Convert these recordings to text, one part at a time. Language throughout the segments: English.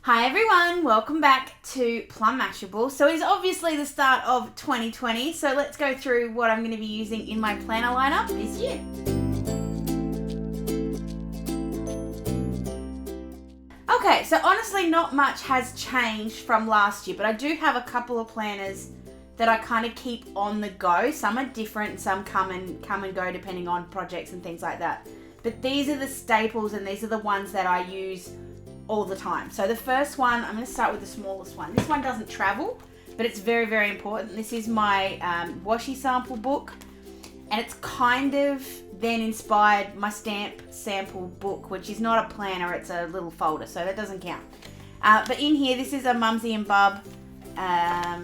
Hi everyone, welcome back to Plum Mashable. So it's obviously the start of 2020, so let's go through what I'm going to be using in my planner lineup this year. Okay, so honestly not much has changed from last year, but I do have a couple of planners that I kind of keep on the go. Some are different, some come and go depending on projects and things like that. But these are the staples and these are the ones that I use all the time. So the first one, I'm going to start with the smallest one. This one doesn't travel, but it's very, very important. This is my Washi sample book, and it's kind of then inspired my stamp sample book, which is not a planner, it's a little folder, so that doesn't count. But in here, this is a Mumsy and Bub, I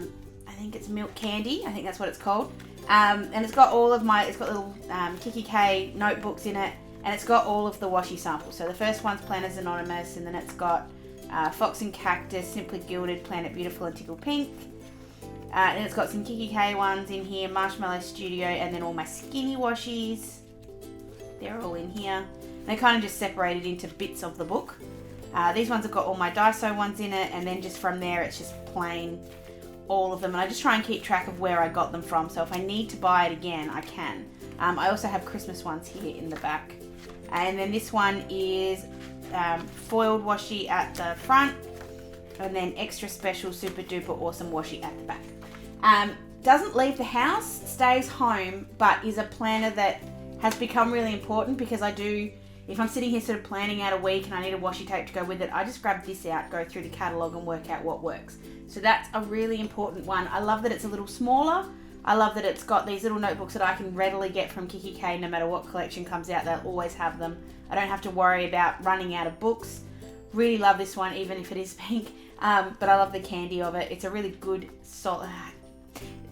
think it's milk candy, I think that's what it's called. And it's got all of my, it's got little kikki.K notebooks in it, and it's got all of the Washi samples. So the first one's Planners Anonymous, and then it's got Fox and Cactus, Simply Gilded, Planet Beautiful and Tickle Pink. And it's got some kikki.K ones in here, Marshmallow Studio, and then all my skinny washies. They're all in here. And they're kind of just separated into bits of the book. These ones have got all my Daiso ones in it, and then just from there it's just plain all of them. And I just try and keep track of where I got them from, so if I need to buy it again, I can. I also have Christmas ones here in the back. And then this one is foiled washi at the front, and then extra special super duper awesome washi at the back. Doesn't leave the house, stays home, but is a planner that has become really important because I do, if I'm sitting here sort of planning out a week and I need a washi tape to go with it, I just grab this out, go through the catalogue and work out what works. So that's a really important one. I love that it's a little smaller. I love that it's got these little notebooks that I can readily get from kikki.K no matter what collection comes out. They'll always have them. I don't have to worry about running out of books. Really love this one, even if it is pink. But I love the candy of it. It's a really good, solid,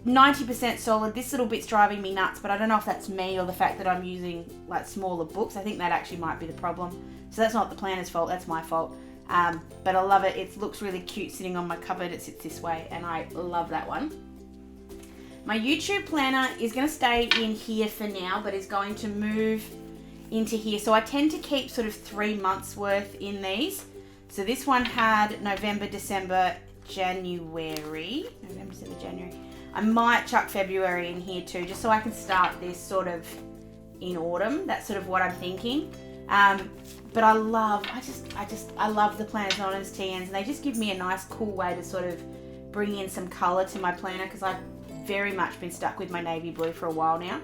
90% solid. This little bit's driving me nuts, but I don't know if that's me or the fact that I'm using like smaller books. I think that actually might be the problem. So that's not the planner's fault, that's my fault. But I love it. It looks really cute sitting on my cupboard. It sits this way, and I love that one. My YouTube planner is going to stay in here for now, but is going to move into here. So I tend to keep sort of 3 months worth in these. So this one had November, December, January. I might chuck February in here too, just so I can start this sort of in autumn. That's sort of what I'm thinking. But I love the Planners Anonymous TNs, and they just give me a nice cool way to sort of bring in some color to my planner, because I've very much been stuck with my navy blue for a while now.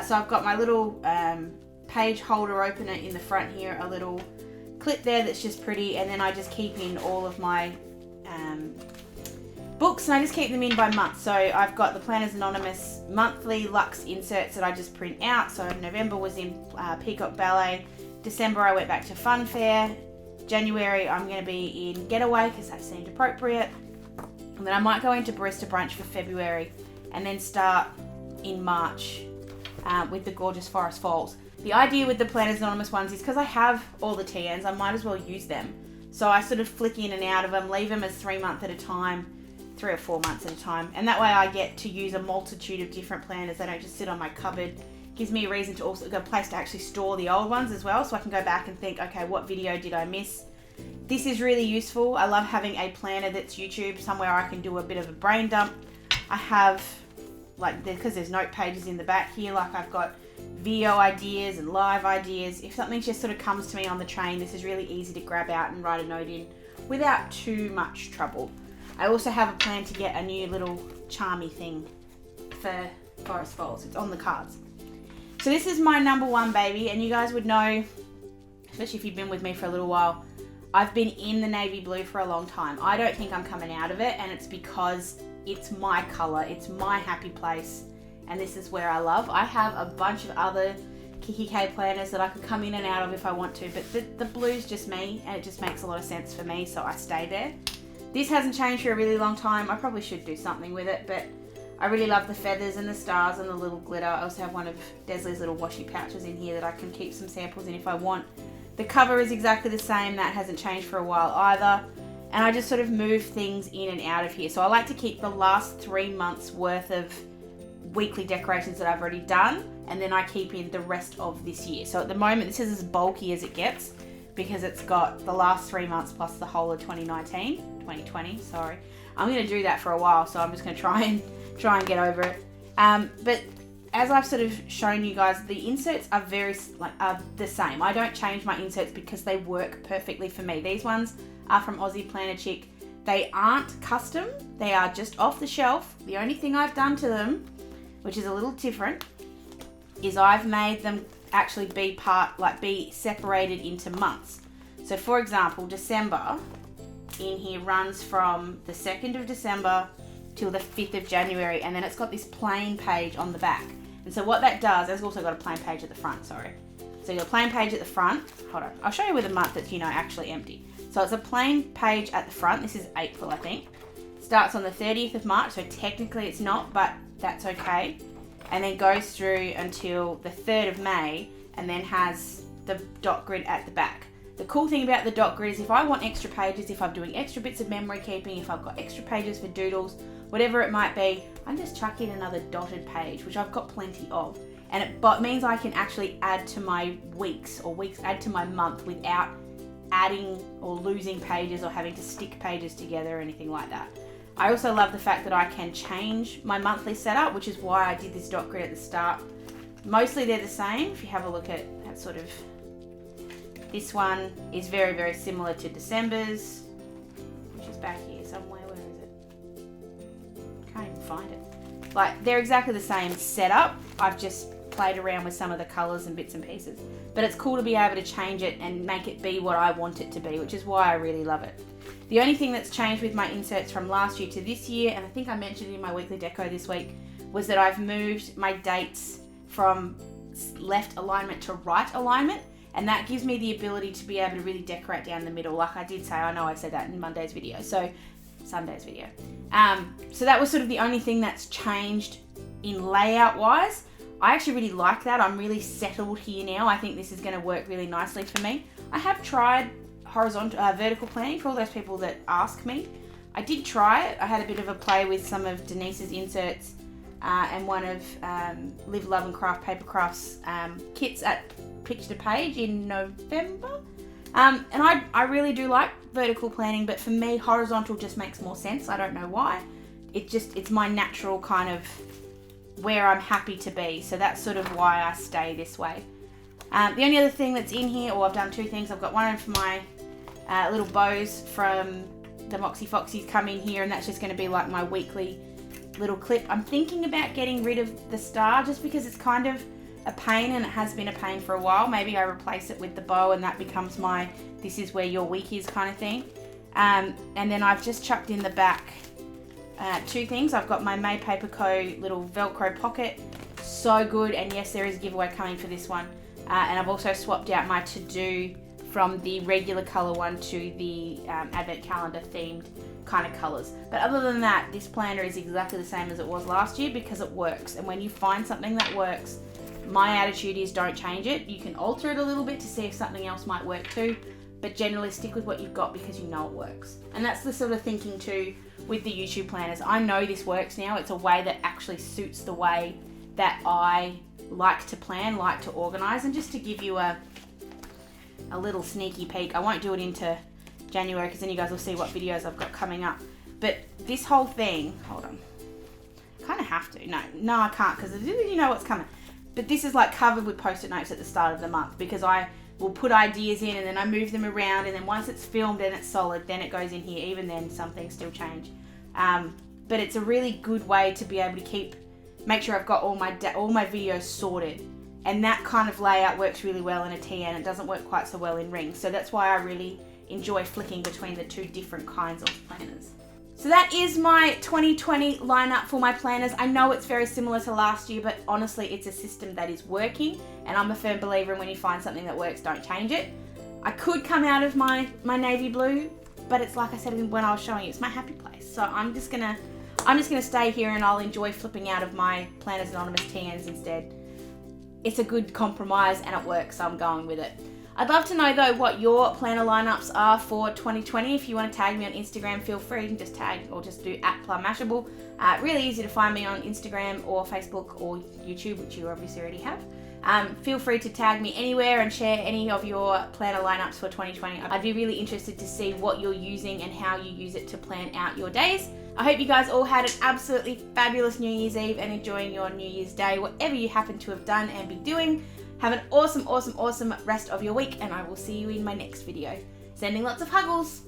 So I've got my little page holder opener in the front here, a little clip there that's just pretty, and then I just keep in all of my books, and I just keep them in by month. So I've got the Planners Anonymous monthly luxe inserts that I just print out. So November was in Peacock Ballet, December I went back to Fun Fair, January I'm going to be in Getaway because that seemed appropriate, and then I might go into Barista Brunch for February, and then start in March with the gorgeous Forest Falls. The idea with the Planners Anonymous ones is because I have all the TNs, I might as well use them. So I sort of flick in and out of them, leave them as 3 months at a time, 3 or 4 months at a time. And that way I get to use a multitude of different planners. They don't just sit on my cupboard. Gives me a reason to also get a place to actually store the old ones as well, so I can go back and think, okay, what video did I miss? This is really useful. I love having a planner that's YouTube, somewhere I can do a bit of a brain dump. I have, like, because there's note pages in the back here, like I've got video ideas and live ideas. If something just sort of comes to me on the train, this is really easy to grab out and write a note in without too much trouble. I also have a plan to get a new little charmy thing for Forest Falls. It's on the cards. So this is my number one baby, and you guys would know, especially if you've been with me for a little while, I've been in the navy blue for a long time. I don't think I'm coming out of it, and it's because it's my color, it's my happy place, and this is where I love. I have a bunch of other kikki.K planners that I could come in and out of if I want to, but the blue's just me, and it just makes a lot of sense for me, so I stay there. This hasn't changed for a really long time. I probably should do something with it, but I really love the feathers and the stars and the little glitter. I also have one of Desley's little washi pouches in here that I can keep some samples in if I want. The cover is exactly the same. That hasn't changed for a while either. And I just sort of move things in and out of here. So I like to keep the last 3 months worth of weekly decorations that I've already done, and then I keep in the rest of this year. So at the moment, this is as bulky as it gets, because it's got the last 3 months plus the whole of 2020, sorry. I'm going to do that for a while, so I'm just going to try and get over it. But as I've sort of shown you guys, the inserts are are the same. I don't change my inserts because they work perfectly for me. These ones are from Aussie Planner Chick. They aren't custom, they are just off the shelf. The only thing I've done to them, which is a little different, is I've made them actually be separated into months. So for example, December in here runs from the 2nd of December till the 5th of January, and then it's got this plain page on the back. And so what that does, it's also got a plain page at the front, sorry. So you've got a plain page at the front. Hold on, I'll show you with a month that's, actually empty. So it's a plain page at the front. This is April, I think. Starts on the 30th of March, so technically it's not, but that's okay. And then goes through until the 3rd of May, and then has the dot grid at the back. The cool thing about the dot grid is if I want extra pages, if I'm doing extra bits of memory keeping, if I've got extra pages for doodles, whatever it might be, I can just chuck in another dotted page, which I've got plenty of. And it means I can actually add to my weeks, or add to my month without adding or losing pages or having to stick pages together or anything like that. I also love the fact that I can change my monthly setup, which is why I did this dot grid at the start. Mostly they're the same. If you have a look at sort of, this one is very, very similar to December's, which is back here somewhere. Where is it? Can't even find it. Like, they're exactly the same setup. I've just played around with some of the colors and bits and pieces. But it's cool to be able to change it and make it be what I want it to be, which is why I really love it. The only thing that's changed with my inserts from last year to this year, and I think I mentioned it in my weekly deco this week, was that I've moved my dates from left alignment to right alignment, and that gives me the ability to be able to really decorate down the middle, like I did say. I know I said that in Sunday's video. So that was sort of the only thing that's changed in layout wise. I actually really like that. I'm really settled here now. I think this is going to work really nicely for me. I have tried vertical planning for all those people that ask me. I did try it. I had a bit of a play with some of Denise's inserts and one of Live, Love and Craft Paper Crafts kits at Picture to Page in November. And I really do like vertical planning, but for me, horizontal just makes more sense. I don't know why. It's my natural kind of where I'm happy to be. So that's sort of why I stay this way. The only other thing that's in here, I've done two things. I've got one for my little bows from the Moxie Foxies come in here, and that's just going to be like my weekly little clip. I'm thinking about getting rid of the star just because it's kind of a pain, and it has been a pain for a while. Maybe I replace it with the bow and that becomes my this is where your week is kind of thing. And then I've just chucked in the back two things. I've got my May Paper Co. little Velcro pocket. So good, and yes, there is a giveaway coming for this one. And I've also swapped out my to-do from the regular colour one to the advent calendar themed kind of colours. But other than that, this planner is exactly the same as it was last year because it works. And when you find something that works, my attitude is don't change it. You can alter it a little bit to see if something else might work too, but generally stick with what you've got because you know it works. And that's the sort of thinking too with the YouTube planners. I know this works now. It's a way that actually suits the way that I like to plan, like to organise. And just to give you a little sneaky peek, I won't do it into January because then you guys will see what videos I've got coming up. But this whole thing, hold on, I kind of have to. No, I can't because you know what's coming. But this is like covered with post-it notes at the start of the month because I will put ideas in and then I move them around, and then once it's filmed and it's solid, then it goes in here. Even then, some things still change. But it's a really good way to be able to make sure I've got all my videos sorted. And that kind of layout works really well in a TN. It doesn't work quite so well in rings. So that's why I really enjoy flicking between the two different kinds of planners. So that is my 2020 lineup for my planners. I know it's very similar to last year, but honestly, it's a system that is working. And I'm a firm believer in when you find something that works, don't change it. I could come out of my navy blue, but it's like I said when I was showing you, it's my happy place. So I'm just gonna stay here and I'll enjoy flipping out of my Planners Anonymous TNs instead. It's a good compromise and it works, so I'm going with it. I'd love to know though what your planner lineups are for 2020. If you want to tag me on Instagram, feel free. You can just tag or just do @PlumMashable. Really easy to find me on Instagram or Facebook or YouTube, which you obviously already have. Feel free to tag me anywhere and share any of your planner lineups for 2020. I'd be really interested to see what you're using and how you use it to plan out your days. I hope you guys all had an absolutely fabulous New Year's Eve and enjoying your New Year's Day, whatever you happen to have done and be doing. Have an awesome, awesome, awesome rest of your week, and I will see you in my next video. Sending lots of huggles.